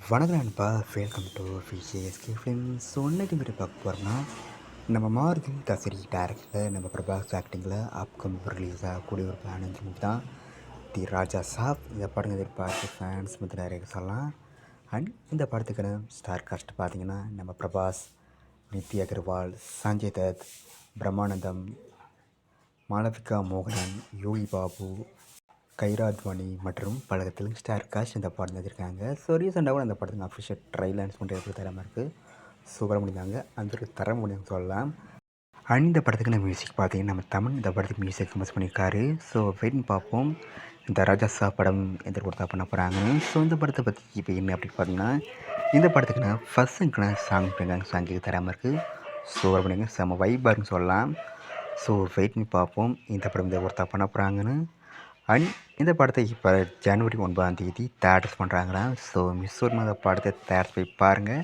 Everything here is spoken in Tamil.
வணக்கம் நண்பா, welcome to VJSK films. So இன்னைக்கு மாதிரி பார்க்க போகிறோம்னா நம்ம மாருதி தசரி டேரக்டரில் நம்ம பிரபாஸ் ஆக்டிங்கில் அப்கமிங் ரிலீஸ் ஆகக்கூடிய ஒரு 15 மூவி தான் தி ராஜா சாப். இந்த படம் எதிர்பார்த்து ஃபேன்ஸ் வந்து நிறைய சொல்லலாம். அண்ட் இந்த படத்துக்கான ஸ்டார் காஸ்ட் பார்த்தீங்கன்னா நம்ம பிரபாஸ், நித்தி அகர்வால், சஞ்சய் தத், பிரம்மானந்தம், மாளவிகா மோகனன், யோகி பாபு, கைராத்வானி மற்றும் பல தெலுங்கு ஸ்டார் காஸ்ட் இந்த படம் எழுதியிருக்காங்க. ஸோ ரீசெண்டாக கூட அந்த படத்துக்கு அஃபிஷியல் ட்ரைலர் அனௌன்ஸ்மெண்ட் எப்படி தராமல் இருக்குது, சூப்பராக முடிந்தாங்க. அந்த ஒரு தர முடியும்னு சொல்லலாம். அண்ட் இந்த படத்துக்கு நம்ம மியூசிக் பார்த்தீங்கன்னா நம்ம தமிழ் இந்த படத்துக்கு மியூசிக் கம்போஸ் பண்ணியிருக்காரு. ஸோ வெயிட்னு பார்ப்போம் இந்த ராஜாசா படம் எந்த கொடுத்தா பண்ண போகிறாங்கன்னு. ஸோ இந்த படத்தை பற்றி இப்போ என்ன அப்படின்னு பார்த்தீங்கன்னா, இந்த படத்துக்கு நான் ஃபஸ்ட்டுக்குனா சாங் பண்ணியிருக்காங்க. சாங்கு தராமல் இருக்குது, சூப்பராக பண்ணிங்க, செம்ம வைபாருன்னு சொல்லலாம். ஸோ வெயிட்னு பார்ப்போம் இந்த படம் இந்த ஒருத்தா பண்ண போகிறாங்கன்னு. அண்ட் இந்த படத்தை இப்போ ஜனவரி 9 தேட்டர்ஸ் பண்ணுறாங்களா. ஸோ மிஸ் ஒரு படத்தை தேட்டர்ஸ் போய் பாருங்கள்.